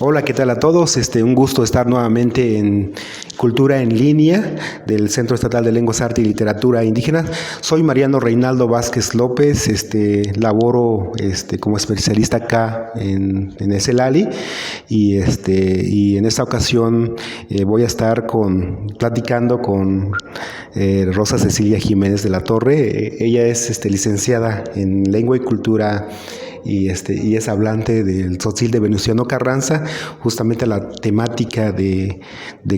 Hola, ¿qué tal a todos? Un gusto estar nuevamente en Cultura en Línea del Centro Estatal de Lenguas, Arte y Literatura Indígena. Soy Mariano Reinaldo Vázquez López, laboro como especialista acá en el CELALI y en esta ocasión voy a estar platicando con Rosa Cecilia Jiménez de la Torre. Ella es licenciada en Lengua y Cultura y es hablante del Tzotzil de Venustiano Carranza, justamente la temática de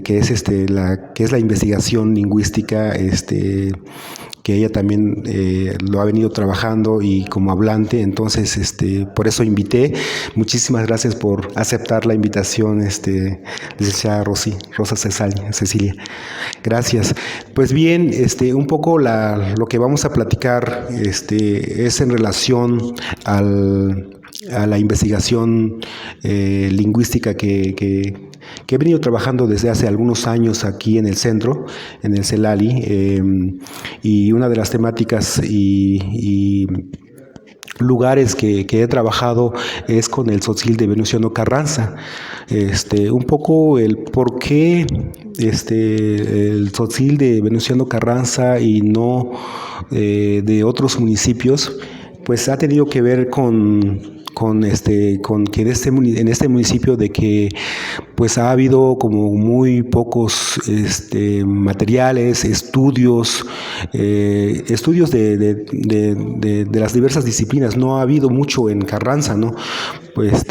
que es la investigación lingüística, que ella también lo ha venido trabajando y como hablante. Entonces por eso invité. Muchísimas gracias por aceptar la invitación, licenciada Rosa Cecilia. Gracias. Pues bien, un poco lo que vamos a platicar es en relación a la investigación lingüística que he venido trabajando desde hace algunos años aquí en el centro, en el CELALI, y una de las temáticas y lugares que he trabajado es con el Tzotzil de Venustiano Carranza. Un poco el por qué el Tzotzil de Venustiano Carranza y no de otros municipios, pues ha tenido que ver con que en este municipio de que pues ha habido como muy pocos materiales, estudios de las diversas disciplinas. No ha habido mucho en Carranza, ¿no? Pues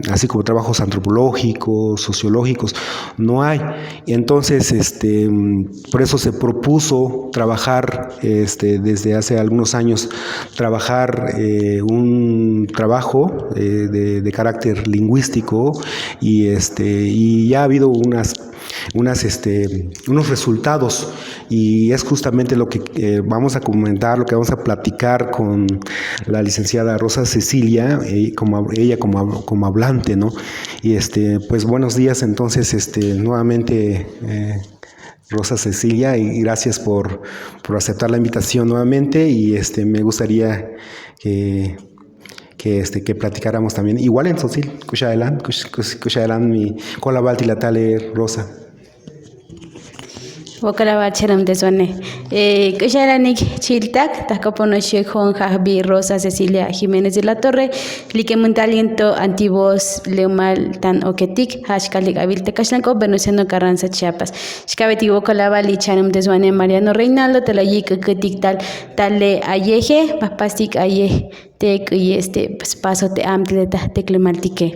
así como trabajos antropológicos, sociológicos, no hay. Y entonces por eso se propuso trabajar desde hace algunos años un trabajo de carácter lingüístico y ya ha habido unos resultados, y es justamente lo que vamos a comentar, lo que vamos a platicar con la licenciada Rosa Cecilia, ella como hablante, ¿no? Y pues buenos días entonces nuevamente, Rosa Cecilia, y gracias por aceptar la invitación nuevamente. Y me gustaría que platicáramos también, igual en Tzotzil, Kushaelan, mi Colabalti la Tale, Rosa. Wakala cheram de zone. Kusharanik chiltak, tacopono shekon Javi Rosa Cecilia Jiménez de la Torre, liquemunta aliento antiguos leumal tan oketik, hashkalik abilte kashlanko, Venustiano Carranza Chiapas. Shkabeti Wakalaba licharam de zone Mariano Reinaldo, telayik ketik tale ayeje, papastik aye, tek y pues paso te amtleta teclemaltique.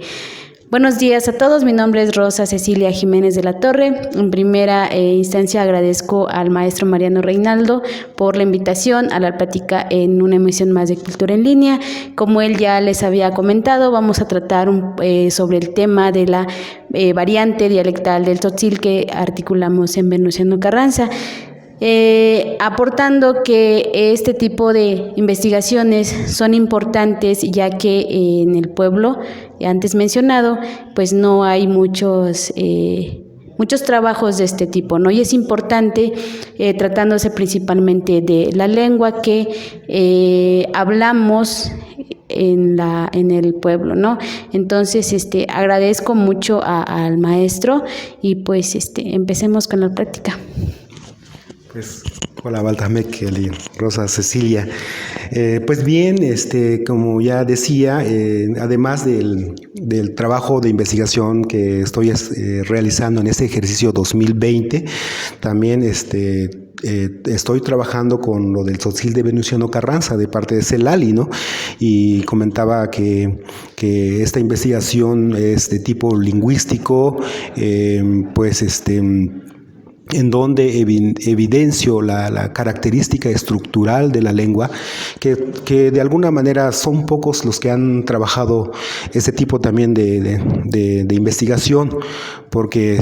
Buenos días a todos, mi nombre es Rosa Cecilia Jiménez de la Torre. En primera instancia agradezco al maestro Mariano Reinaldo por la invitación a la plática en una emisión más de Cultura en Línea. Como él ya les había comentado, vamos a tratar sobre el tema de la variante dialectal del Tzotzil que articulamos en Venustiano Carranza. Aportando que este tipo de investigaciones son importantes, ya que en el pueblo antes mencionado pues no hay muchos trabajos de este tipo, ¿no? Y es importante, tratándose principalmente de la lengua que hablamos en el pueblo, ¿no? Entonces agradezco mucho al maestro y pues empecemos con la práctica. Pues, hola, Baltamek, Rosa Cecilia. Pues bien, como ya decía, además del trabajo de investigación que estoy realizando en este ejercicio 2020, también estoy trabajando con lo del Tzotzil de Venustiano Carranza de parte de CELALI, ¿no? Y comentaba que esta investigación es de tipo lingüístico, pues en donde evidencio la característica estructural de la lengua, que de alguna manera son pocos los que han trabajado este tipo también de investigación, porque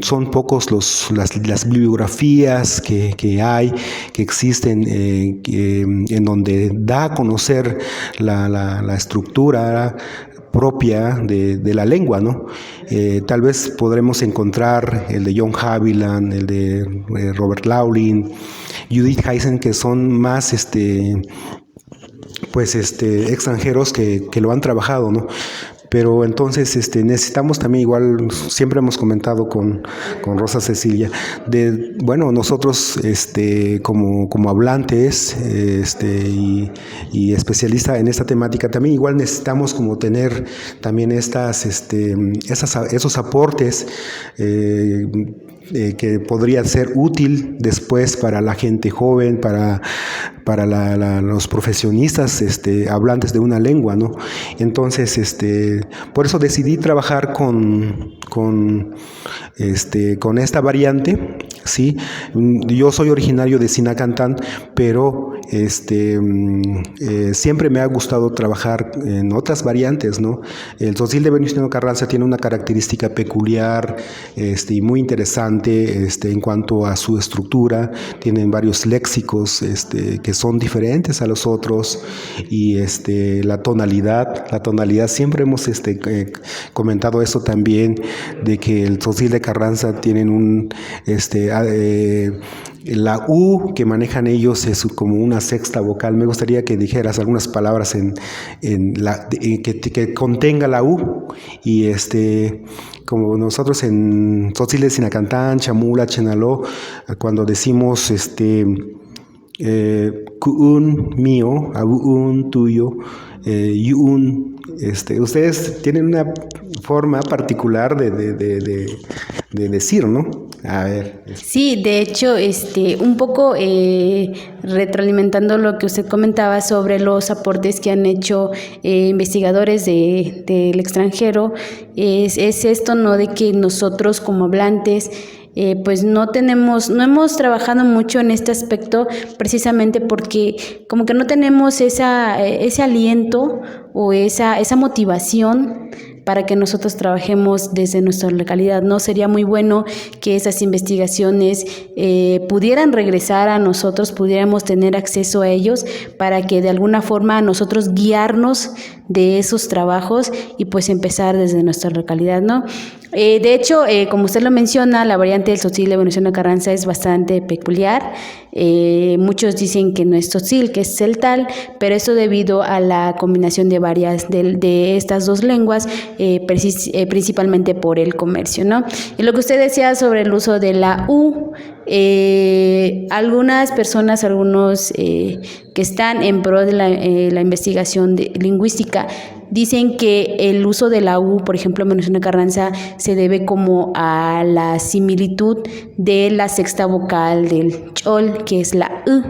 son pocos las bibliografías que hay, que existen, en donde da a conocer la estructura propia de la lengua, ¿no? Tal vez podremos encontrar el de John Haviland, el de Robert Laulin, Judith Heisen, que son más extranjeros que lo han trabajado, ¿no? pero entonces necesitamos también, igual siempre hemos comentado con Rosa Cecilia, bueno, nosotros como hablantes y especialista en esta temática, también igual necesitamos como tener también esos aportes que podría ser útil después para la gente joven, para los profesionistas hablantes de una lengua, ¿no? Entonces, por eso decidí trabajar con esta variante, ¿sí? Yo soy originario de Sinacantán, pero siempre me ha gustado trabajar en otras variantes, ¿no? El tzotzil de Venustiano Carranza tiene una característica peculiar y muy interesante en cuanto a su estructura. Tienen varios léxicos que son diferentes a los otros, y la tonalidad siempre hemos comentado eso también, de que el tzotzil de Carranza tienen la U que manejan ellos es como una sexta vocal. Me gustaría que dijeras algunas palabras que contenga la U, y como nosotros en tzotzil de Sinacantán, Chamula, Chenaló, cuando decimos ku'un mío, abu'un tuyo, yu'un, ustedes tienen una forma particular de decir, ¿no? A ver. Sí, de hecho, un poco retroalimentando lo que usted comentaba sobre los aportes que han hecho investigadores del extranjero, es esto, ¿no? De que nosotros como hablantes pues no hemos trabajado mucho en este aspecto, precisamente porque como que no tenemos ese aliento o esa motivación para que nosotros trabajemos desde nuestra localidad, ¿no? Sería muy bueno que esas investigaciones pudieran regresar a nosotros, pudiéramos tener acceso a ellos, para que de alguna forma nosotros guiarnos de esos trabajos y pues empezar desde nuestra localidad, ¿no? De hecho, como usted lo menciona, la variante del tzotzil de Venustiano Carranza es bastante peculiar. Muchos dicen que no es tzotzil, que es celtal, pero esto debido a la combinación de varias de estas dos lenguas, principalmente por el comercio, ¿no? Y lo que usted decía sobre el uso de la U, algunas personas, algunos que están en pro de la investigación lingüística, dicen que el uso de la U, por ejemplo, en Venustiano Carranza, se debe como a la similitud de la sexta vocal del chol, que es la U.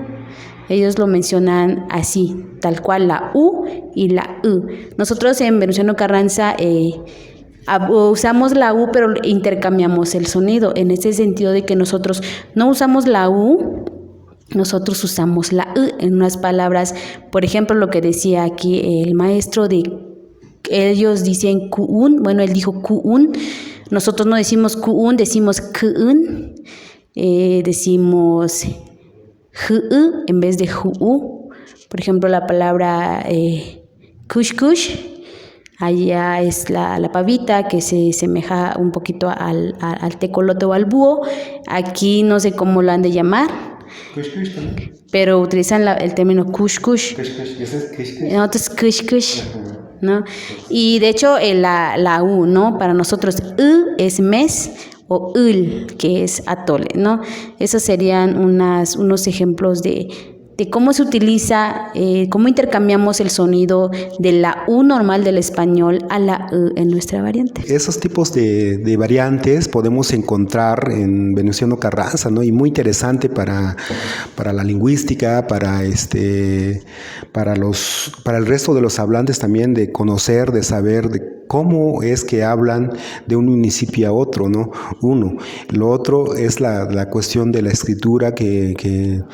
Ellos lo mencionan así, tal cual, la U y la U. Nosotros en Venustiano Carranza usamos la U, pero intercambiamos el sonido, en ese sentido de que nosotros no usamos la U, nosotros usamos la U en unas palabras. Por ejemplo, lo que decía aquí el maestro, ellos dicen ku'un, bueno, él dijo ku'un, nosotros no decimos ku'un, decimos ku'un, decimos hu'u en vez de hu'u. Por ejemplo, la palabra kush kush, allá es la pavita, que se semeja un poquito al tecolote o al búho. Aquí no sé cómo lo han de llamar, pero utilizan el término kush kush. Nosotros kush kush, ¿no? Y de hecho la U, ¿no? Para nosotros U es mes o ul, que es atole, ¿no? Esos serían unos ejemplos de cómo se utiliza, cómo intercambiamos el sonido de la U normal del español a la U en nuestra variante. Esos tipos de variantes podemos encontrar en Venustiano Carranza, ¿no? Y muy interesante para la lingüística, para el resto de los hablantes también, de conocer, de saber de cómo es que hablan de un municipio a otro, ¿no? Lo otro es la cuestión de la escritura que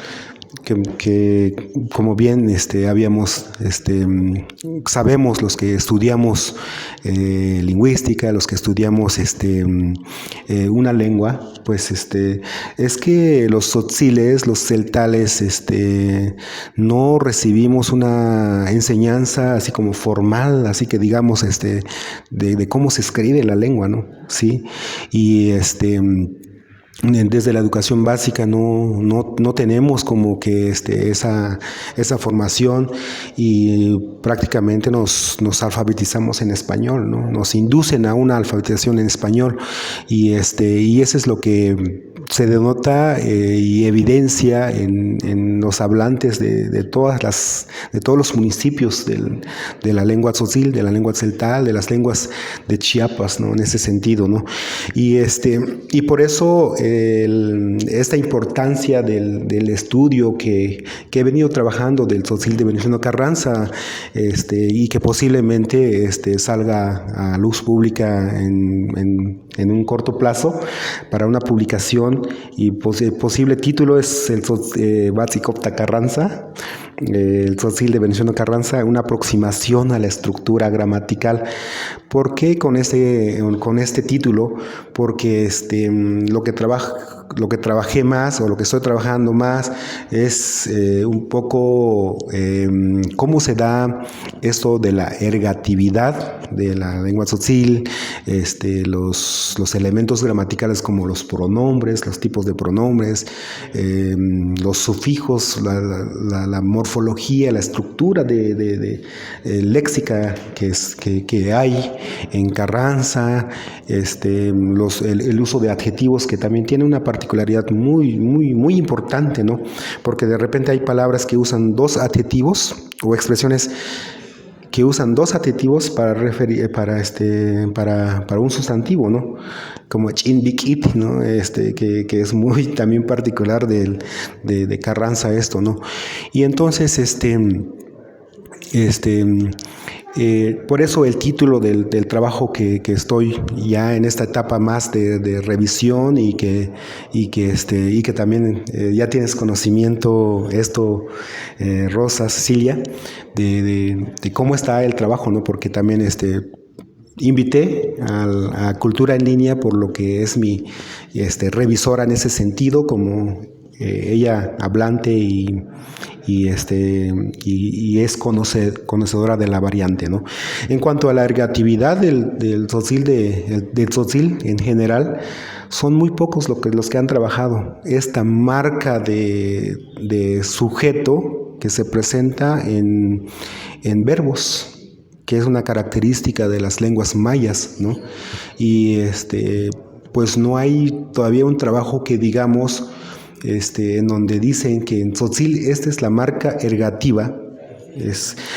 como bien sabemos los que estudiamos lingüística, los que estudiamos una lengua, pues es que los tzotziles, los celtales, no recibimos una enseñanza así como formal, así que digamos de cómo se escribe la lengua, ¿no? Sí, y desde la educación básica no tenemos como que esa formación y prácticamente nos alfabetizamos en español, ¿no? Nos inducen a una alfabetización en español y eso es lo que se denota y evidencia en los hablantes de todos los municipios de la lengua tzotzil, de la lengua tzeltal, de las lenguas de Chiapas, ¿no? En ese sentido, ¿no? Y por eso esta importancia del estudio que he venido trabajando del tzotzil de Venustiano Carranza, y que posiblemente salga a luz pública en un corto plazo para una publicación, y posible título es el Batzicopta Carranza, el tzotzil de Venustiano Carranza, una aproximación a la estructura gramatical. ¿Por qué con este título? Porque lo que trabajé más, o lo que estoy trabajando más, es un poco cómo se da esto de la ergatividad de la lengua tzotzil, los elementos gramaticales como los pronombres, los tipos de pronombres, los sufijos, la morfología, la estructura léxica que hay en Carranza, el uso de adjetivos, que también tiene una particularidad muy importante, ¿no? Porque de repente hay palabras que usan dos adjetivos, o expresiones que usan dos adjetivos para referir para un sustantivo, ¿no? Como chinbikit, ¿no? Que es muy también particular de Carranza esto, ¿no? Y entonces por eso el título del trabajo que estoy ya en esta etapa más de revisión, y que también ya tienes conocimiento Rosa, Cecilia, de cómo está el trabajo, ¿no? Porque también invité a Cultura en Línea, por lo que es mi revisora en ese sentido, como ella hablante y es conocedora de la variante, ¿no? En cuanto a la ergatividad del tzotzil en general, son muy pocos los que han trabajado esta marca de sujeto que se presenta en verbos, que es una característica de las lenguas mayas, ¿no? Y pues no hay todavía un trabajo que digamos en donde dicen que en tzotzil esta es la marca ergativa.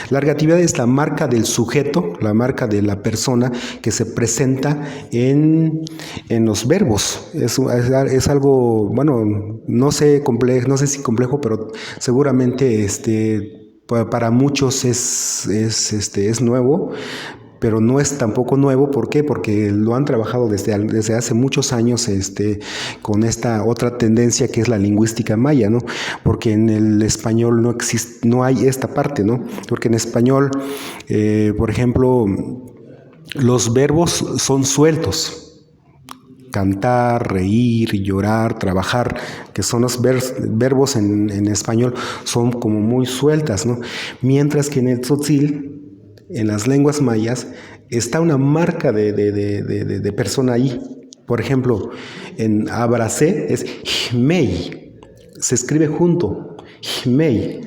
La ergatividad es la marca del sujeto, la marca de la persona que se presenta en los verbos. Es algo, bueno, no sé si complejo, pero seguramente para muchos es nuevo, pero no es tampoco nuevo. ¿Por qué? Porque lo han trabajado desde hace muchos años con esta otra tendencia que es la lingüística maya, ¿no? Porque en el español no hay esta parte, ¿no? Porque en español, por ejemplo, los verbos son sueltos. Cantar, reír, llorar, trabajar, que son los verbos en español, son como muy sueltas, ¿no? Mientras que en el tzotzil, en las lenguas mayas, está una marca de persona ahí. Por ejemplo, en abracé es jmei, se escribe junto, jmei.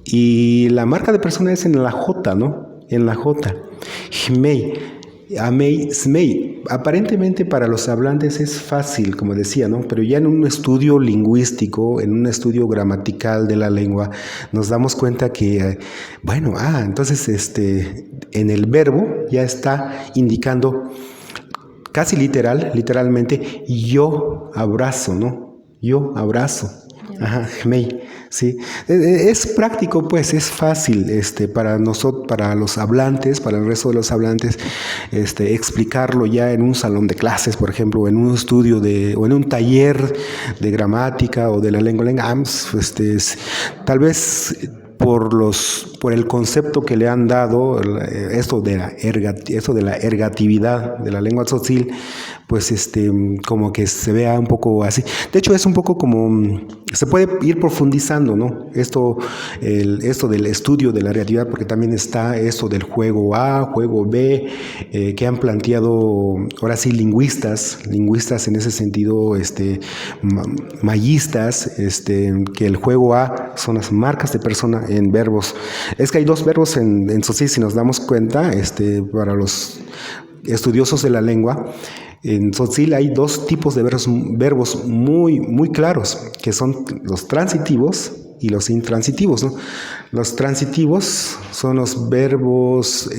Y la marca de persona es en la J, ¿no? En la J, jmei. Amei, smei. Aparentemente para los hablantes es fácil, como decía, ¿no? Pero ya en un estudio lingüístico, en un estudio gramatical de la lengua, nos damos cuenta que, entonces en el verbo ya está indicando casi literalmente, yo abrazo, ¿no? Yo abrazo. Ajá, jmei. Sí, es práctico, pues, es fácil para nosotros, para los hablantes, para el resto de los hablantes, explicarlo ya en un salón de clases, por ejemplo, en un estudio o en un taller de gramática o de la lengua. Tal vez por el concepto que le han dado, esto de la ergatividad de la lengua tzotzil, pues como que se vea un poco así. De hecho, es un poco como, se puede ir profundizando, ¿no? Esto del estudio de la ergatividad, porque también está esto del juego A, juego B, que han planteado ahora sí lingüistas en ese sentido, mayistas, que el juego A son las marcas de persona en verbos. Es que hay dos verbos en tzotzil, si nos damos cuenta, para los estudiosos de la lengua. En tzotzil hay dos tipos de verbos muy, muy claros, que son los transitivos y los intransitivos, ¿no? Los transitivos son los verbos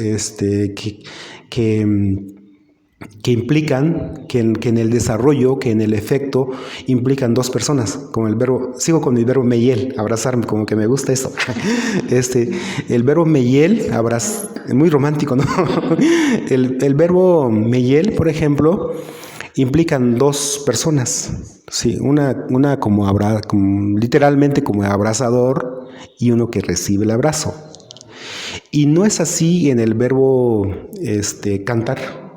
que implican, que en el desarrollo, que en el efecto, implican dos personas, como el verbo, sigo con mi verbo meyel, abrazarme, como que me gusta eso. El verbo meyel, muy romántico, ¿no? El verbo meyel, por ejemplo, implican dos personas, sí, una como literalmente como abrazador y uno que recibe el abrazo. Y no es así en el verbo cantar.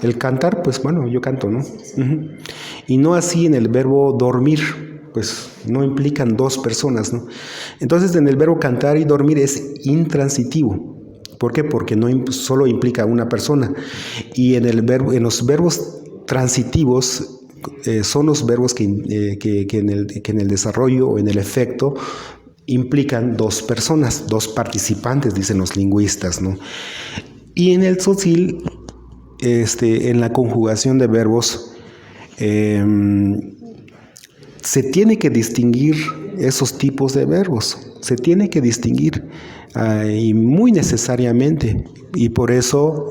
El cantar, pues bueno, yo canto, ¿no? Uh-huh. Y no así en el verbo dormir, pues no implican dos personas, ¿no? Entonces en el verbo cantar y dormir es intransitivo. ¿Por qué? Porque no solo implica una persona. Y en los verbos transitivos son los verbos que en el desarrollo o en el efecto implican dos personas, dos participantes, dicen los lingüistas, ¿no? Y en el tzotzil, en la conjugación de verbos, se tiene que distinguir esos tipos de verbos, se tiene que distinguir y muy necesariamente, y por eso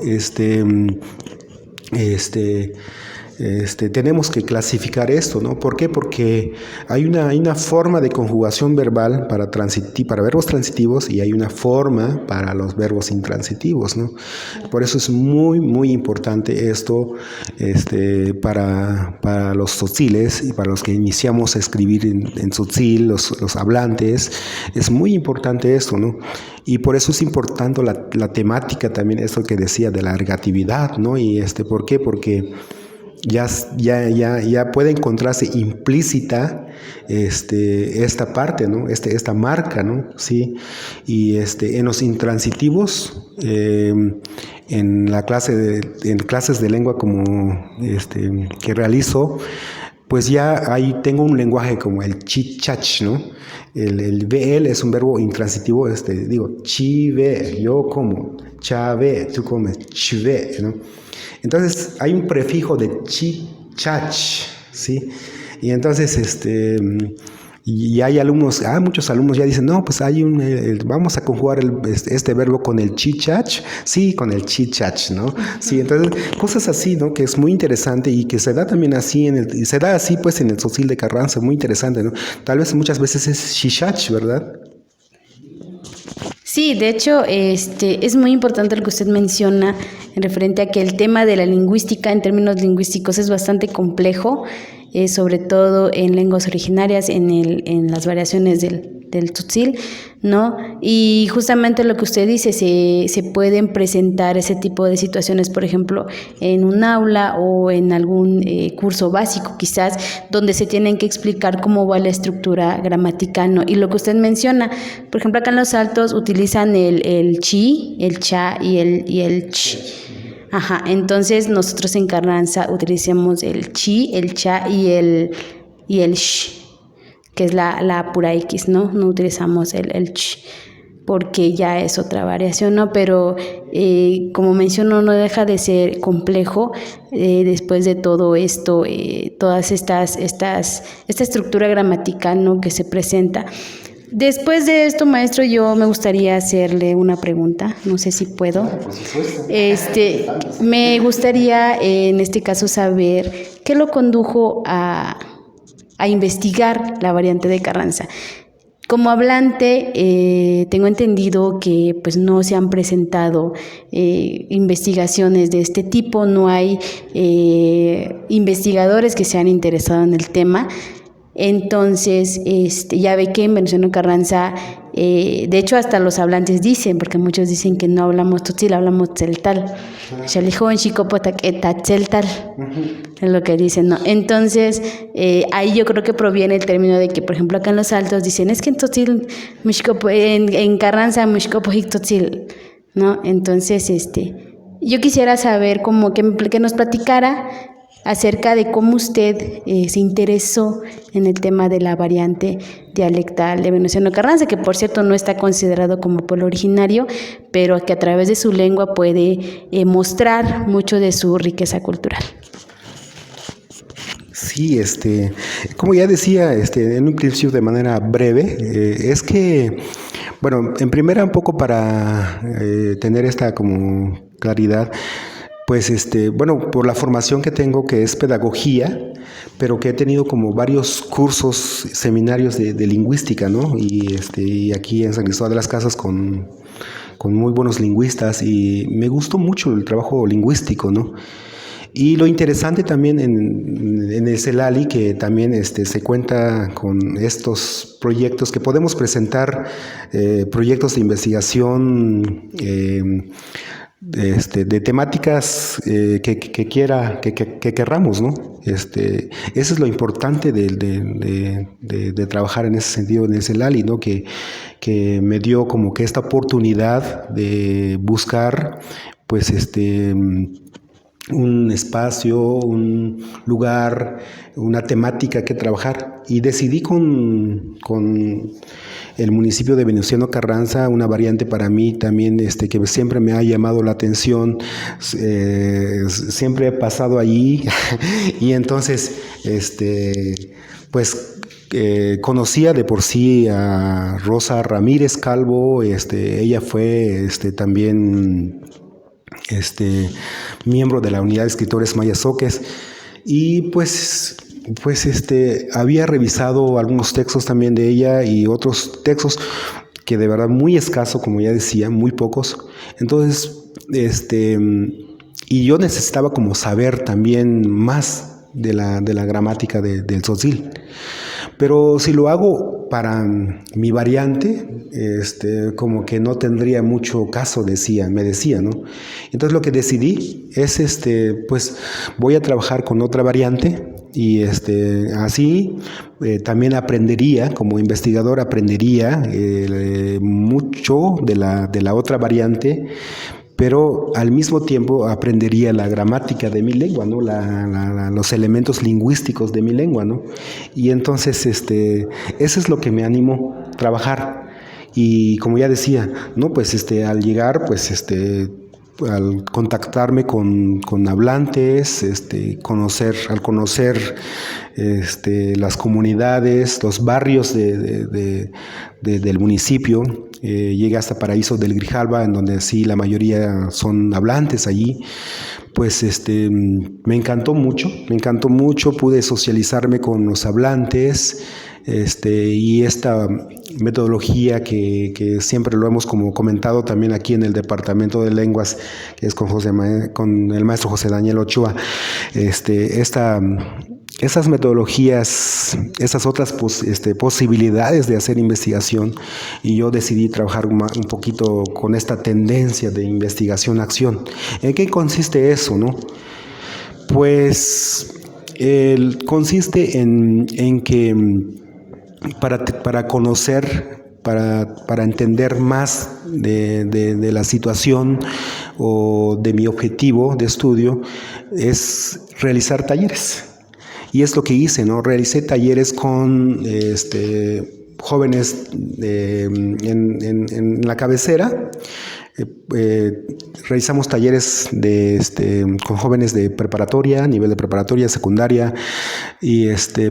tenemos que clasificar esto, ¿no? ¿Por qué? Porque hay una forma de conjugación verbal para verbos transitivos y hay una forma para los verbos intransitivos, ¿no? Por eso es muy, muy importante esto para los tzotziles y para los que iniciamos a escribir en tzotzil, los hablantes. Es muy importante esto, ¿no? Y por eso es importante la temática también, esto que decía de la ergatividad, ¿no? Y ¿por qué? Porque ya puede encontrarse implícita esta parte, ¿no? Esta marca, ¿no? Sí. Y en los intransitivos, en clases de lengua como que realizo, pues ya ahí tengo un lenguaje como el chi-chach, ¿no? El VL es un verbo intransitivo, digo, chi-ve, yo como, cha-ve, tú comes, chi-ve, ¿no? Entonces hay un prefijo de chi-chach, ¿sí? Y entonces y hay muchos alumnos ya dicen, no, pues vamos a conjugar este verbo con el chi-chach, sí, con el chi-chach, ¿no? Sí, entonces cosas así, ¿no? Que es muy interesante y que se da también así se da así pues en el tzotzil de Carranza, muy interesante, ¿no? Tal vez muchas veces es chi-chach, ¿verdad? Sí, de hecho, es muy importante lo que usted menciona en referente a que el tema de la lingüística en términos lingüísticos es bastante complejo, sobre todo en lenguas originarias, en las variaciones del tzotzil, ¿no? Y justamente lo que usted dice, se pueden presentar ese tipo de situaciones, por ejemplo, en un aula o en algún curso básico quizás, donde se tienen que explicar cómo va la estructura gramatical, ¿no? Y lo que usted menciona, por ejemplo, acá en Los Altos utilizan el chi, el cha y el ch. Ajá, entonces nosotros en Carranza utilizamos el chi, el cha y el sh, que es la pura X, ¿no? No utilizamos el ch, porque ya es otra variación, ¿no? Pero como menciono, no deja de ser complejo después de todo esto, todas esta estructura gramatical, ¿no? Que se presenta. Después de esto, maestro, yo me gustaría hacerle una pregunta, no sé si puedo. Por supuesto. Me gustaría, en este caso, saber qué lo condujo a investigar la variante de Carranza. Como hablante, tengo entendido que pues no se han presentado investigaciones de este tipo, no hay investigadores que se han interesado en el tema. Entonces, ya ve que en Venustiano Carranza De hecho, hasta los hablantes dicen, porque muchos dicen que no hablamos tzotzil, hablamos tzeltal. Xalijon, Xicopotac, Etacheltal, es lo que dicen, ¿no? Entonces, ahí yo creo que proviene el término de que, por ejemplo, acá en los Altos dicen, es que en tzotzil, en Carranza, Mixcopojic tzotzil, ¿no? Entonces, yo quisiera saber como que nos platicara acerca de cómo usted se interesó en el tema de la variante dialectal de Venustiano Carranza, que por cierto no está considerado como pueblo originario, pero que a través de su lengua puede mostrar mucho de su riqueza cultural. Sí, como ya decía, en un principio de manera breve, es que, bueno, en primera un poco para tener esta como claridad, pues bueno, por la formación que tengo, que es pedagogía, pero que he tenido como varios cursos, seminarios de lingüística, ¿no? Y aquí en San Cristóbal de las Casas con muy buenos lingüistas, y me gustó mucho el trabajo lingüístico, ¿no? Y lo interesante también en el CELALI, que también se cuenta con estos proyectos que podemos presentar, proyectos de investigación, de temáticas que querramos, ¿no? Eso es lo importante de trabajar en ese sentido en el CELALI, ¿no? Que me dio como que esta oportunidad de buscar, pues, un espacio, un lugar, una temática que trabajar, y decidí con el municipio de Venustiano Carranza, una variante para mí también que siempre me ha llamado la atención, siempre he pasado allí y entonces pues conocía de por sí a Rosa Ramírez Calvo, ella fue también miembro de la Unidad de Escritores Mayazoques, y pues había revisado algunos textos también de ella y otros textos que de verdad muy escaso, como ya decía, muy pocos. Entonces, y yo necesitaba como saber también más de la gramática del tzotzil. Pero si lo hago para mi variante, como que no tendría mucho caso, me decía, ¿no? Entonces lo que decidí es, pues voy a trabajar con otra variante, y así también aprendería, como investigador aprendería mucho de la otra variante, pero al mismo tiempo aprendería la gramática de mi lengua, ¿no? Los elementos lingüísticos de mi lengua, ¿no? Y entonces, eso es lo que me animó a trabajar. Y como ya decía, ¿no? Pues, al llegar, pues, al contactarme con hablantes, al conocer las comunidades, los barrios del municipio, llegué hasta Paraíso del Grijalva, en donde sí la mayoría son hablantes allí. Pues me encantó mucho, pude socializarme con los hablantes, y esta metodología que siempre lo hemos como comentado también aquí en el Departamento de Lenguas, que es con el maestro José Daniel Ochoa, esas metodologías, esas otras posibilidades de hacer investigación, y yo decidí trabajar un poquito con esta tendencia de investigación-acción. ¿En qué consiste eso, no? Pues consiste en que para conocer, para entender más de la situación o de mi objetivo de estudio, es realizar talleres. Y es lo que hice, ¿no? Realicé talleres con jóvenes en la cabecera. Realizamos talleres con jóvenes de preparatoria, nivel de preparatoria, secundaria,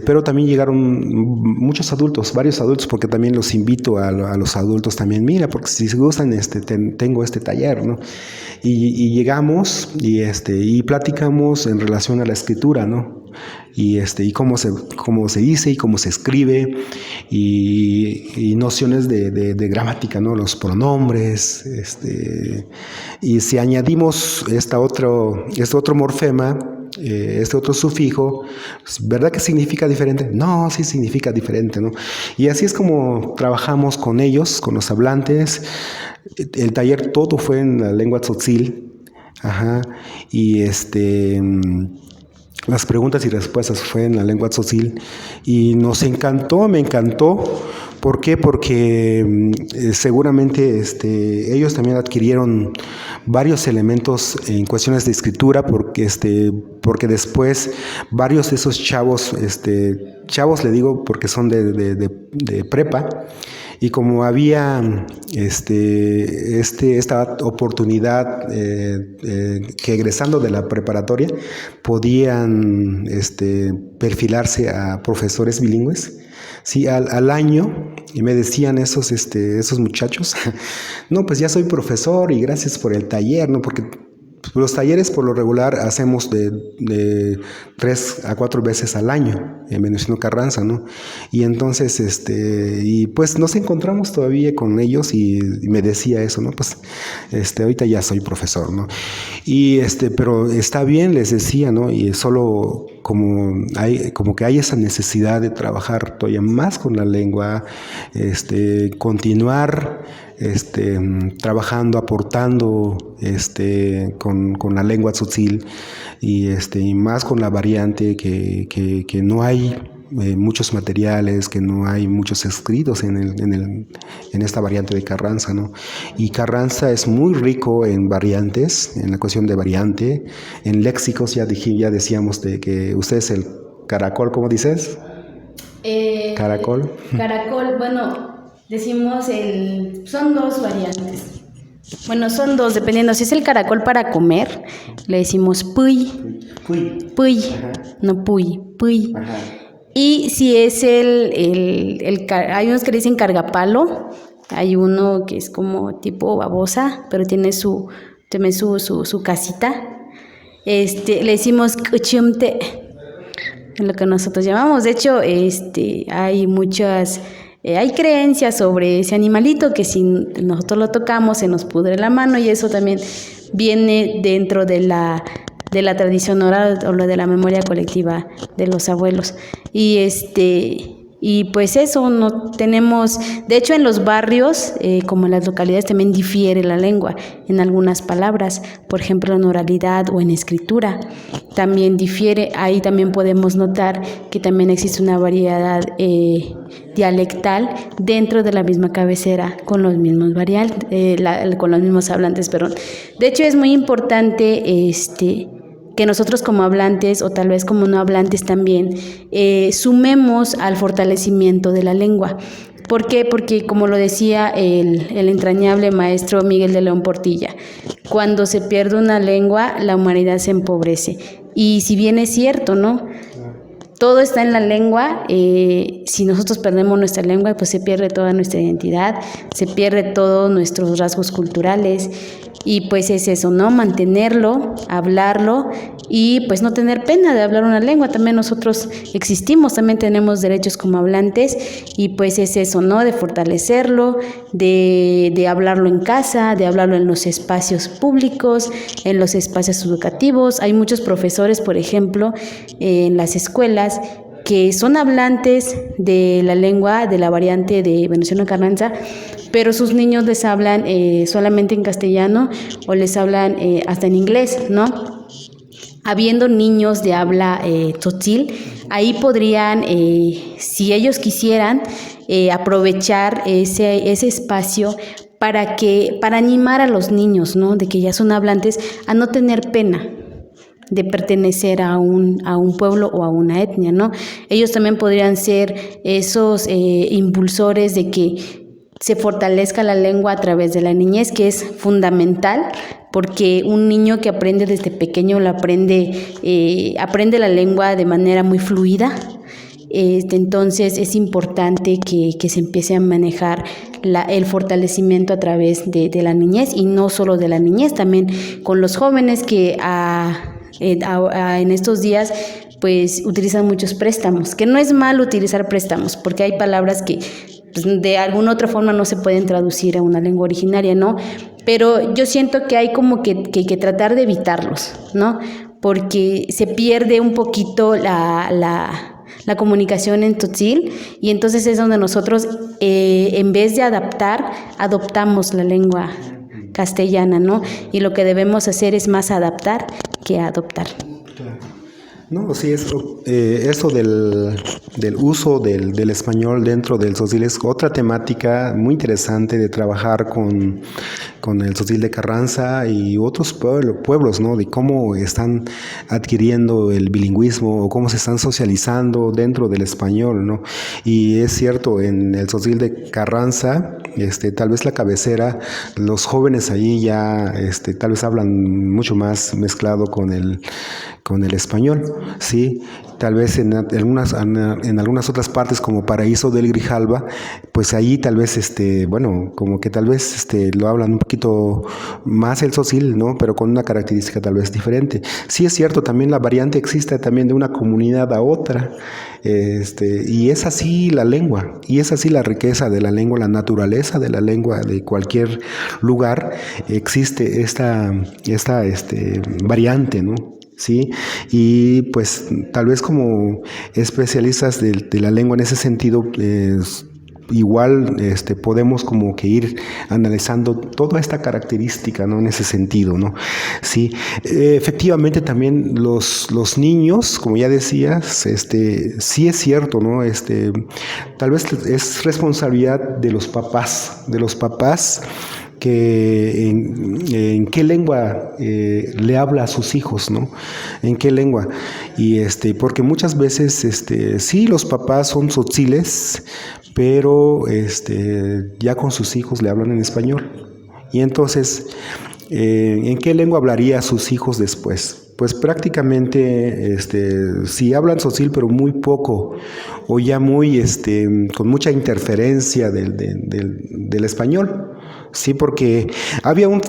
pero también llegaron muchos adultos, varios adultos, porque también los invito a los adultos también, mira, porque si se gustan, tengo este taller, ¿no? Y llegamos y platicamos en relación a la escritura, ¿no? Y cómo se dice y cómo se escribe, y nociones de gramática, ¿no? Los pronombres, y si añadimos este otro morfema, este otro sufijo, ¿verdad que significa diferente? No, sí significa diferente, ¿no? Y así es como trabajamos con ellos, con los hablantes. El taller todo fue en la lengua tzotzil, ajá, y las preguntas y respuestas fue en la lengua tzotzil y nos encantó, me encantó. ¿Por qué? Porque seguramente ellos también adquirieron varios elementos en cuestiones de escritura, porque después varios de esos chavos, chavos le digo porque son de prepa, y como había esta oportunidad que egresando de la preparatoria podían perfilarse a profesores bilingües, sí, al año, y me decían esos muchachos, no, pues ya soy profesor y gracias por el taller, ¿no? Porque los talleres por lo regular hacemos de 3 a 4 veces al año en Venustiano Carranza, ¿no? Y entonces, y pues nos encontramos todavía con ellos y me decía eso, ¿no? Pues, ahorita ya soy profesor, ¿no? Y pero está bien, les decía, ¿no? Y solo como que hay esa necesidad de trabajar todavía más con la lengua, continuar trabajando, aportando con la lengua tzotzil y más con la variante que no hay muchos materiales, que no hay muchos escritos en esta variante de Carranza, ¿no? Y Carranza es muy rico en variantes, en la cuestión de variante, en léxicos, ya decíamos de que usted es el caracol, ¿cómo dices? Caracol. Caracol, bueno, decimos son 2 variantes. Bueno, son 2, dependiendo. Si es el caracol para comer, le decimos puy. Puy. No puy, puy. Ajá. Y si es hay unos que le dicen cargapalo, hay uno que es como tipo babosa, pero tiene su casita. Le decimos cuchumte, es lo que nosotros llamamos. De hecho, hay muchas... hay creencias sobre ese animalito que si nosotros lo tocamos se nos pudre la mano, y eso también viene dentro de la tradición oral o de la memoria colectiva de los abuelos. Y pues eso, no tenemos, de hecho en los barrios, como en las localidades, también difiere la lengua en algunas palabras, por ejemplo en oralidad o en escritura, también difiere. Ahí también podemos notar que también existe una variedad dialectal dentro de la misma cabecera, con los mismos con los mismos hablantes, perdón. De hecho es muy importante que nosotros como hablantes, o tal vez como no hablantes también, sumemos al fortalecimiento de la lengua. ¿Por qué? Porque, como lo decía el entrañable maestro Miguel de León Portilla, cuando se pierde una lengua, la humanidad se empobrece. Y si bien es cierto, ¿no? Todo está en la lengua. Si nosotros perdemos nuestra lengua, pues se pierde toda nuestra identidad, se pierde todos nuestros rasgos culturales. Y pues es eso, ¿no? Mantenerlo, hablarlo y pues no tener pena de hablar una lengua. También nosotros existimos, también tenemos derechos como hablantes, y pues es eso, ¿no? De fortalecerlo, de hablarlo en casa, de hablarlo en los espacios públicos, en los espacios educativos. Hay muchos profesores, por ejemplo, en las escuelas, que son hablantes de la lengua, de la variante de Venustiano Carranza, pero sus niños les hablan solamente en castellano, o les hablan hasta en inglés, ¿no? Habiendo niños de habla tzotzil, ahí podrían, si ellos quisieran, aprovechar ese espacio para animar a los niños, ¿no? De que ya son hablantes, a no tener pena de pertenecer a un pueblo o a una etnia, ¿no? Ellos también podrían ser esos impulsores de que se fortalezca la lengua a través de la niñez, que es fundamental, porque un niño que aprende desde pequeño aprende la lengua de manera muy fluida. Entonces es importante que se empiece a manejar el fortalecimiento a través de la niñez, y no solo de la niñez, también con los jóvenes que en estos días pues utilizan muchos préstamos, que no es mal utilizar préstamos, porque hay palabras que pues, de alguna otra forma no se pueden traducir a una lengua originaria, ¿no? Pero yo siento que hay como que tratar de evitarlos, ¿no? porque se pierde un poquito la comunicación en tzotzil, y entonces es donde nosotros, en vez de adaptar, adoptamos la lengua castellana, ¿no? Y lo que debemos hacer es más adaptar que adoptar. No, sí, eso del uso del español dentro del tzotzil es otra temática muy interesante de trabajar con el tzotzil de Carranza y otros pueblos, ¿no? De cómo están adquiriendo el bilingüismo o cómo se están socializando dentro del español, ¿no? Y es cierto, en el tzotzil de Carranza, tal vez la cabecera, los jóvenes allí ya, tal vez hablan mucho más mezclado con el español, sí, tal vez en algunas otras partes como Paraíso del Grijalva, pues ahí tal vez, bueno, como que tal vez lo hablan un poquito más el tzotzil, ¿no? Pero con una característica tal vez diferente. Sí es cierto, también la variante existe también de una comunidad a otra, y es así la lengua, y es así la riqueza de la lengua, la naturaleza de la lengua de cualquier lugar, existe esta variante, ¿no? ¿Sí? Y pues tal vez como especialistas de la lengua en ese sentido, igual podemos como que ir analizando toda esta característica, ¿no? En ese sentido, ¿no? Sí, efectivamente también los niños, como ya decías, sí es cierto, ¿no? Tal vez es responsabilidad de los papás, que en qué lengua le habla a sus hijos, ¿no? En qué lengua. Y porque muchas veces sí, los papás son tzotziles, pero ya con sus hijos le hablan en español. Y entonces, ¿en qué lengua hablaría a sus hijos después? Pues prácticamente, si hablan tzotzil, pero muy poco, o ya muy, con mucha interferencia del español. Sí, porque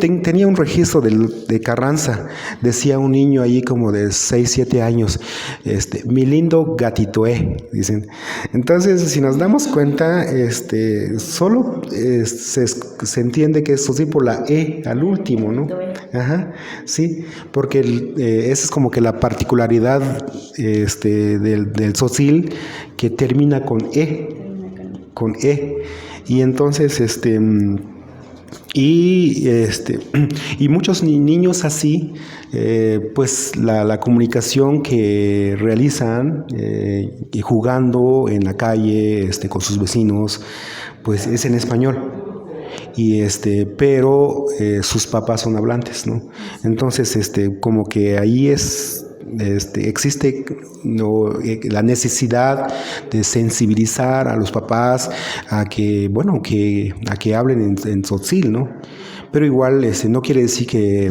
tenía un registro de Carranza, decía un niño ahí como de 6, 7 años, mi lindo gatitoé, dicen. Entonces, si nos damos cuenta, solo se entiende que es así por la E al último, ¿no? Ajá, sí, porque esa es como que la particularidad del tzotzil, que termina con E, y entonces, y muchos niños así, pues la comunicación que realizan jugando en la calle con sus vecinos, pues es en español. Y pero sus papás son hablantes, ¿no? Entonces, como que ahí existe, ¿no?, la necesidad de sensibilizar a los papás a que hablen en tzotzil, ¿no? Pero igual no quiere decir que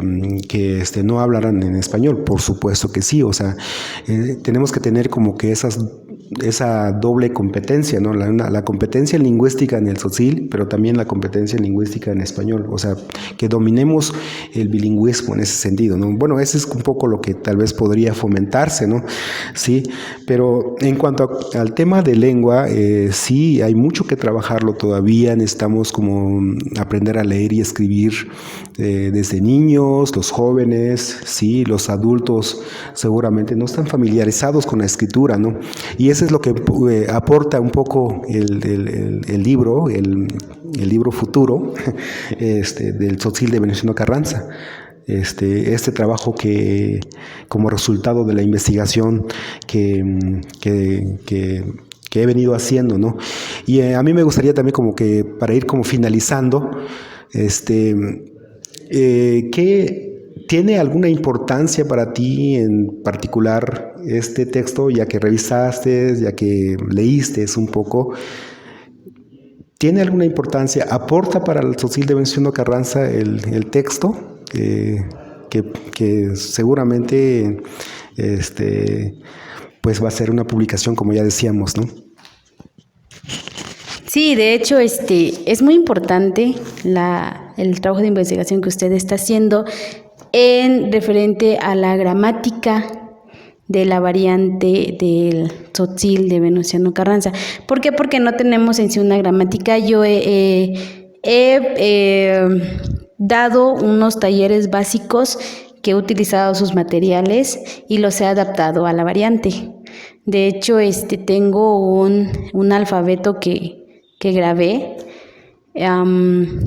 no hablarán en español, por supuesto que sí, o sea, tenemos que tener como que esa doble competencia, ¿no? La competencia lingüística en el tzotzil, pero también la competencia lingüística en español, o sea, que dominemos el bilingüismo en ese sentido, ¿no? Bueno, ese es un poco lo que tal vez podría fomentarse, ¿no? Sí, pero en cuanto al tema de lengua, sí, hay mucho que trabajarlo todavía, necesitamos como aprender a leer y escribir desde niños, los jóvenes, sí, los adultos seguramente no están familiarizados con la escritura, ¿no? Y eso es lo que aporta un poco el libro futuro del tzotzil de Venustiano Carranza. Este trabajo que como resultado de la investigación que he venido haciendo, ¿no? Y a mí me gustaría también como que para ir como finalizando, ¿qué tiene alguna importancia para ti en particular este texto, ya que revisaste, ya que leíste un poco? ¿Tiene alguna importancia? ¿Aporta para el tzotzil de Venustiano Carranza el texto? Que seguramente pues va a ser una publicación, como ya decíamos, ¿no? Sí, de hecho, es muy importante el trabajo de investigación que usted está haciendo en referente a la gramática de la variante del tzotzil de Venustiano Carranza. ¿Por qué? Porque no tenemos en sí una gramática. Yo he dado unos talleres básicos que he utilizado sus materiales y los he adaptado a la variante. De hecho, tengo un alfabeto que grabé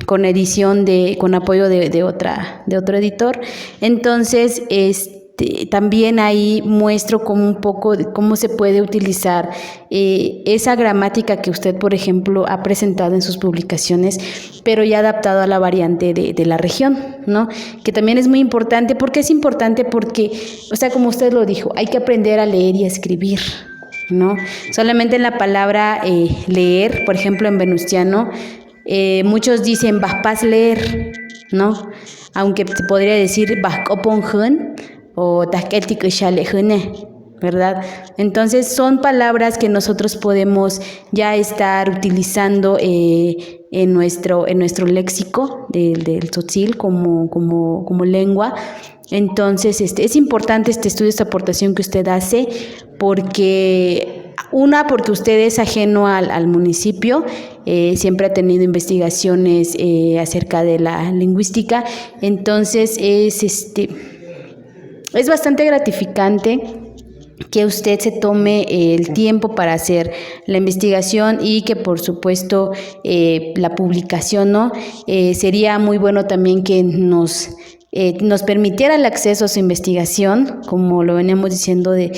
con edición con apoyo de otro editor. Entonces, también ahí muestro como un poco de cómo se puede utilizar esa gramática que usted, por ejemplo, ha presentado en sus publicaciones, pero ya adaptado a la variante de la región, ¿no? Que también es muy importante. ¿Por qué es importante? Porque, o sea, como usted lo dijo, hay que aprender a leer y a escribir, ¿no? Solamente en la palabra leer, por ejemplo, en venustiano, muchos dicen vas leer, ¿no? Aunque se podría decir vas o taskeltik ishalejene, ¿verdad? Entonces son palabras que nosotros podemos ya estar utilizando en nuestro léxico del tzotzil como lengua. Entonces es importante este estudio, esta aportación que usted hace, porque usted es ajeno al municipio, siempre ha tenido investigaciones acerca de la lingüística. Entonces es bastante gratificante que usted se tome el tiempo para hacer la investigación y que por supuesto la publicación, ¿no? Sería muy bueno también que nos permitiera el acceso a su investigación, como lo veníamos diciendo de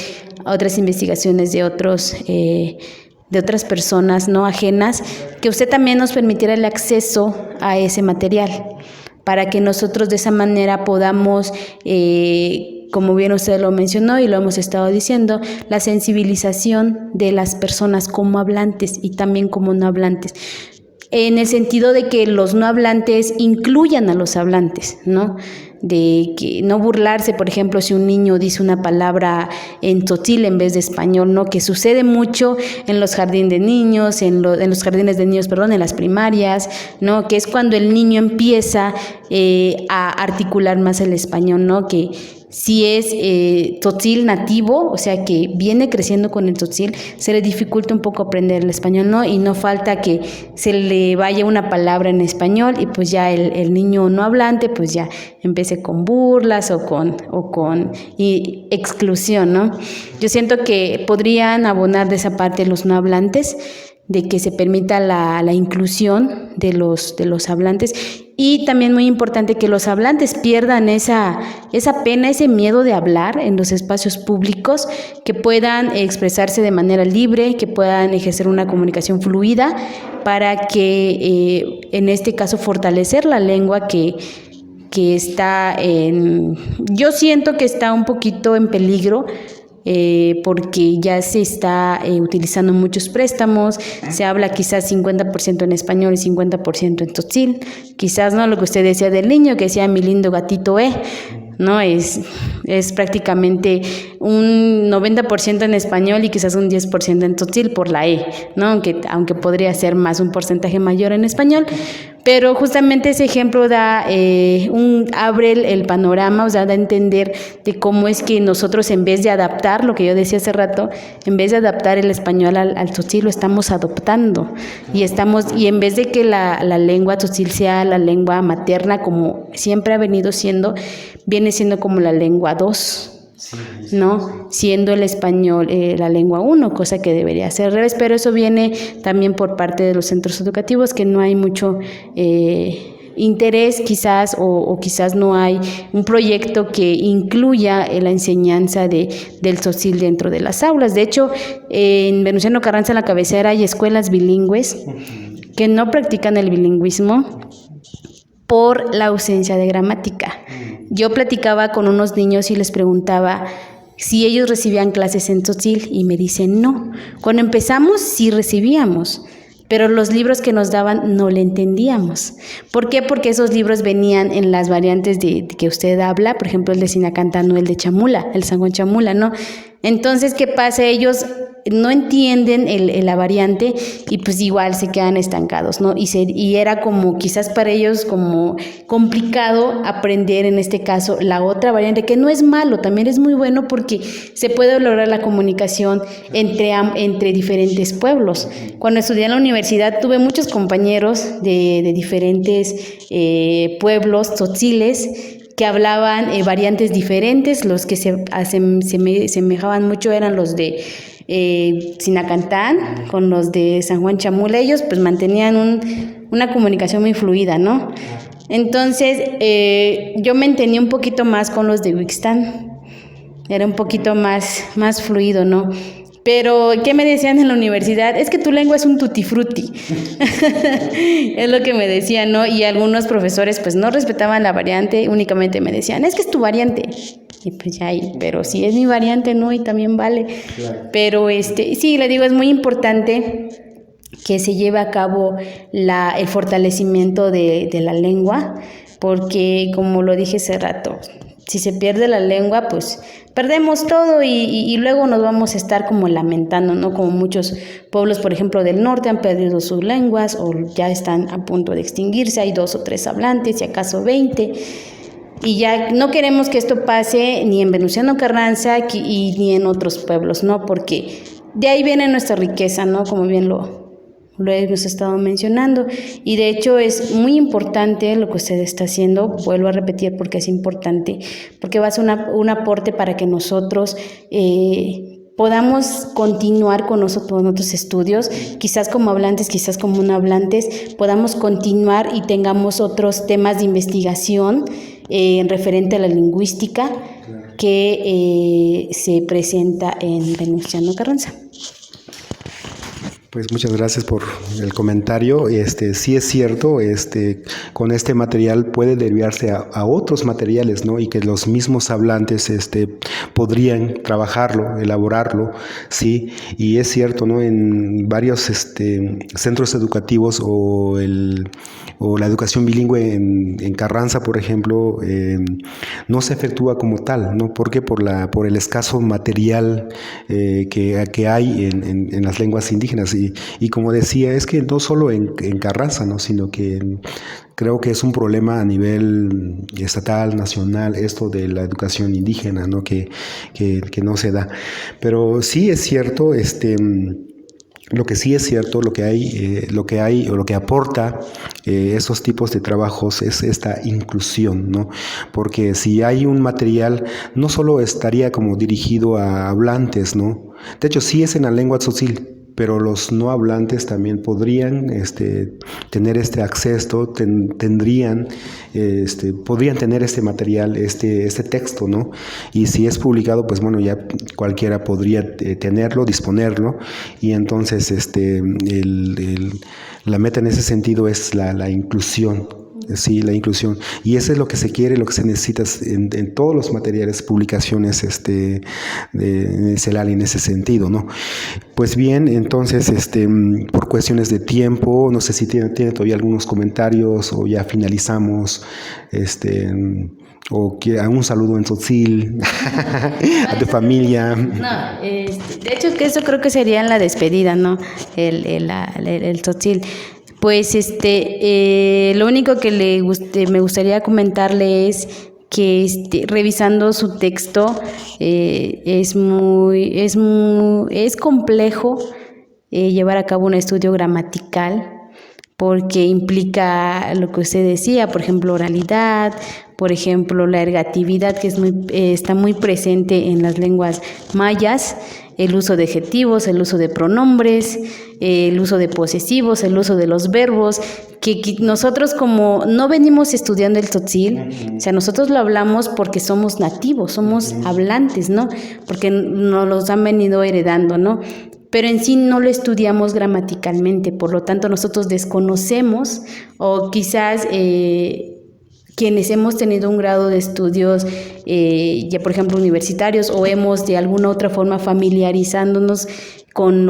otras investigaciones de otras personas no ajenas, que usted también nos permitiera el acceso a ese material, para que nosotros de esa manera podamos, como bien usted lo mencionó y lo hemos estado diciendo, la sensibilización de las personas como hablantes y también como no hablantes, en el sentido de que los no hablantes incluyan a los hablantes, ¿no? De que no burlarse, por ejemplo, si un niño dice una palabra en tzotzil en vez de español, ¿no? Que sucede mucho en los jardines de niños, en los jardines de niños, perdón, en las primarias, ¿no? Que es cuando el niño empieza a articular más el español, ¿no? Que si es tzotzil nativo, o sea que viene creciendo con el tzotzil, se le dificulta un poco aprender el español, ¿no? Y no falta que se le vaya una palabra en español y pues ya el niño no hablante pues ya empiece con burlas o con exclusión, ¿no? Yo siento que podrían abonar de esa parte los no hablantes, de que se permita la inclusión de los hablantes. Y también muy importante que los hablantes pierdan esa pena, ese miedo de hablar en los espacios públicos, que puedan expresarse de manera libre, que puedan ejercer una comunicación fluida para que en este caso fortalecer la lengua que está yo siento que está un poquito en peligro, porque ya se está utilizando muchos préstamos, se habla quizás 50% en español y 50% en tzotzil, quizás no lo que usted decía del niño, que decía mi lindo gatito ¿no? Es prácticamente un 90% en español y quizás un 10% en tzotzil por la ¿no? Aunque podría ser más, un porcentaje mayor en español. Pero justamente ese ejemplo abre el panorama, o sea, da a entender de cómo es que nosotros, en vez de adaptar, lo que yo decía hace rato, en vez de adaptar el español al tzotzil, lo estamos adoptando. Y en vez de que la lengua tzotzil sea la lengua materna, como siempre ha venido siendo, viene siendo como la lengua 2. ¿No? Siendo el español la lengua 1, cosa que debería ser al revés, pero eso viene también por parte de los centros educativos, que no hay mucho interés quizás, o quizás no hay un proyecto que incluya la enseñanza del tzotzil dentro de las aulas. De hecho, en Venustiano Carranza, en la cabecera, hay escuelas bilingües que no practican el bilingüismo por la ausencia de gramática. Yo platicaba con unos niños y les preguntaba si ellos recibían clases en tzotzil y me dicen no. Cuando empezamos sí recibíamos, pero los libros que nos daban no le entendíamos. ¿Por qué? Porque esos libros venían en las variantes de que usted habla, por ejemplo el de Sinacantano, el de Chamula, el Sangón Chamula, ¿no? Entonces, ¿qué pasa? Ellos no entienden la variante y pues igual se quedan estancados, ¿no? Y era como quizás para ellos como complicado aprender en este caso la otra variante, que no es malo, también es muy bueno porque se puede lograr la comunicación entre diferentes pueblos. Cuando estudié en la universidad tuve muchos compañeros de diferentes pueblos tzotziles que hablaban variantes diferentes. Los que se semejaban mucho eran los de Sinacantán con los de San Juan Chamula. Ellos pues mantenían una comunicación muy fluida, ¿no? Entonces yo me entendí un poquito más con los de Huixtán, era un poquito más fluido, ¿no? Pero, ¿qué me decían en la universidad? Es que tu lengua es un tutti frutti. Es lo que me decían, ¿no? Y algunos profesores, pues, no respetaban la variante, únicamente me decían, es que es tu variante. Y pues ya, pero si es mi variante, ¿no? Y también vale. Claro. Pero, sí, le digo, es muy importante que se lleve a cabo el fortalecimiento de la lengua, porque, como lo dije hace rato, si se pierde la lengua, pues perdemos todo y luego nos vamos a estar como lamentando, ¿no? Como muchos pueblos, por ejemplo, del norte han perdido sus lenguas o ya están a punto de extinguirse, hay 2 o 3 hablantes, si acaso 20. Y ya no queremos que esto pase ni en Venustiano Carranza ni en otros pueblos, ¿no? Porque de ahí viene nuestra riqueza, ¿no? Como bien lo hemos estado mencionando, y de hecho es muy importante lo que usted está haciendo, vuelvo a repetir porque es importante, porque va a ser un aporte para que nosotros podamos continuar con nuestros estudios, quizás como hablantes, quizás como no hablantes, podamos continuar y tengamos otros temas de investigación referente a la lingüística que se presenta en Venustiano Carranza. Pues muchas gracias por el comentario. Sí es cierto, con este material puede derivarse a otros materiales, ¿no? Y que los mismos hablantes podrían trabajarlo, elaborarlo, sí. Y es cierto, ¿no? En varios centros educativos o la educación bilingüe en Carranza, por ejemplo, no se efectúa como tal, ¿no? ¿Por qué? Por el escaso material que hay en las lenguas indígenas. Y como decía, es que no solo en Carranza, ¿no? Sino que creo que es un problema a nivel estatal, nacional, esto de la educación indígena, ¿no? Que no se da. Pero sí es cierto, lo que sí es cierto, lo que hay o lo que aporta esos tipos de trabajos es esta inclusión, ¿no? Porque si hay un material, no solo estaría como dirigido a hablantes, ¿no? De hecho, sí es en la lengua tzotzil, pero los no hablantes también podrían tener este acceso, podrían tener este material, este texto, ¿no? Y si es publicado, pues bueno, ya cualquiera podría tenerlo, disponerlo, y entonces la meta en ese sentido es la inclusión. Sí, la inclusión. Y eso es lo que se quiere, lo que se necesita en todos los materiales, publicaciones en el CELAL en ese sentido, ¿no? Pues bien, entonces, por cuestiones de tiempo, no sé si tiene todavía algunos comentarios o ya finalizamos, o un saludo en tzotzil a tu familia. No, de hecho que eso creo que sería en la despedida, ¿no? El tzotzil. Pues lo único que me gustaría comentarle es que revisando su texto es complejo llevar a cabo un estudio gramatical, porque implica lo que usted decía, por ejemplo, oralidad, por ejemplo, la ergatividad, que está muy presente en las lenguas mayas, el uso de adjetivos, el uso de pronombres, el uso de posesivos, el uso de los verbos, que nosotros como no venimos estudiando el tzotzil, o sea, nosotros lo hablamos porque somos nativos, somos hablantes, ¿no? Porque nos los han venido heredando, ¿no? Pero en sí no lo estudiamos gramaticalmente, por lo tanto nosotros desconocemos, o quizás quienes hemos tenido un grado de estudios, ya por ejemplo universitarios, o hemos de alguna otra forma familiarizándonos con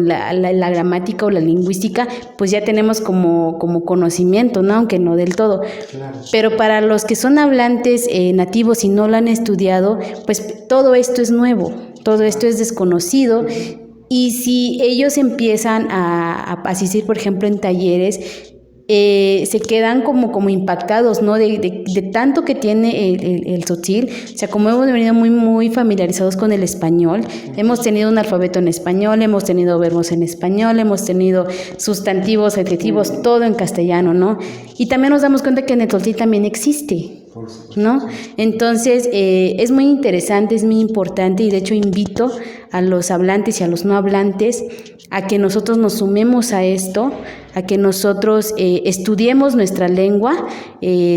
la gramática o la lingüística, pues ya tenemos como conocimiento, ¿no? Aunque no del todo. Claro. Pero para los que son hablantes nativos y no lo han estudiado, pues todo esto es nuevo, todo esto es desconocido. Y si ellos empiezan a asistir, por ejemplo, en talleres, se quedan como impactados, ¿no? De tanto que tiene el tzotzil. O sea, como hemos venido muy, muy familiarizados con el español, hemos tenido un alfabeto en español, hemos tenido verbos en español, hemos tenido sustantivos, adjetivos, todo en castellano, ¿no? Y también nos damos cuenta que en el tzotzil también existe. ¿no? Entonces, es muy interesante, es muy importante y de hecho invito a los hablantes y a los no hablantes a que nosotros nos sumemos a esto, a que nosotros estudiemos nuestra lengua,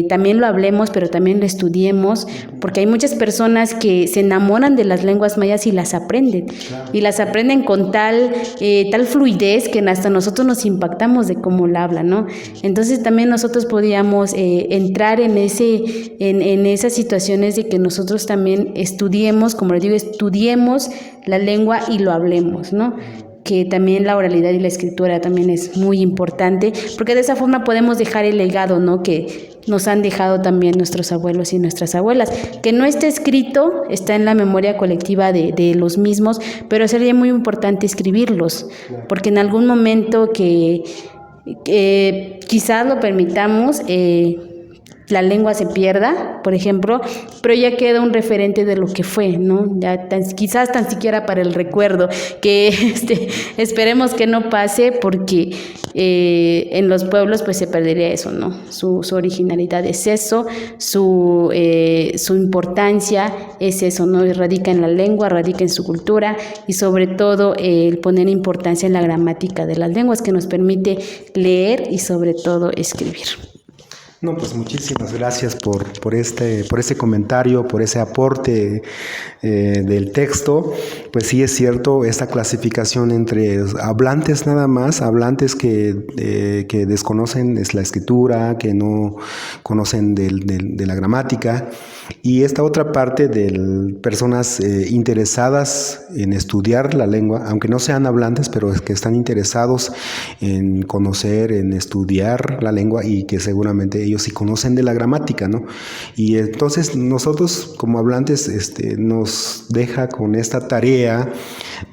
también lo hablemos, pero también lo estudiemos, porque hay muchas personas que se enamoran de las lenguas mayas y las aprenden, y las aprenden con tal fluidez que hasta nosotros nos impactamos de cómo la hablan, ¿no? Entonces también nosotros podíamos entrar en esas situaciones de que nosotros también estudiemos, como les digo, estudiemos la lengua y lo hablemos, ¿no? Que también la oralidad y la escritura también es muy importante, porque de esa forma podemos dejar el legado, ¿no? Que nos han dejado también nuestros abuelos y nuestras abuelas, que no está escrito, está en la memoria colectiva de los mismos, pero sería muy importante escribirlos, porque en algún momento que quizás lo permitamos, la lengua se pierda, por ejemplo, pero ya queda un referente de lo que fue, ¿no? Ya quizás tan siquiera para el recuerdo, que esperemos que no pase, porque en los pueblos pues se perdería eso, ¿no? Su originalidad es eso, su importancia es eso, ¿no? Radica en la lengua, radica en su cultura y sobre todo el poner importancia en la gramática de las lenguas, que nos permite leer y sobre todo escribir. No, pues muchísimas gracias por ese comentario, por ese aporte del texto. Pues sí es cierto, esta clasificación entre hablantes nada más, hablantes que desconocen la escritura, que no conocen de la gramática, y esta otra parte de personas interesadas en estudiar la lengua, aunque no sean hablantes, pero que están interesados en conocer, en estudiar la lengua, y que seguramente ellos sí conocen de la gramática, ¿no? Y entonces nosotros como hablantes nos deja con esta tarea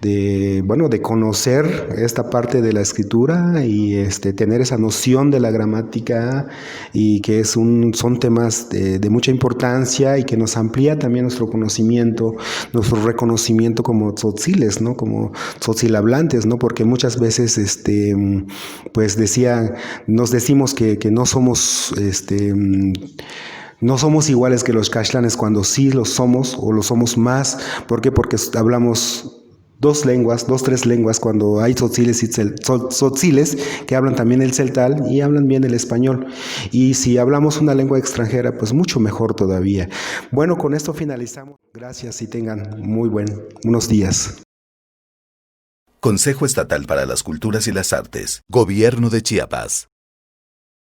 de conocer esta parte de la escritura y tener esa noción de la gramática, y que son temas de mucha importancia y que nos amplía también nuestro conocimiento, nuestro reconocimiento como tzotziles, ¿no? Como tzotzilhablantes, ¿no? Porque muchas veces pues nos decimos que no somos no somos iguales que los caxtlanes, cuando sí lo somos, o lo somos más. ¿Por qué? Porque hablamos tres lenguas, cuando hay tzotziles y tzotziles que hablan también el celtal y hablan bien el español. Y si hablamos una lengua extranjera, pues mucho mejor todavía. Bueno, con esto finalizamos. Gracias y tengan unos días. Consejo Estatal para las Culturas y las Artes. Gobierno de Chiapas.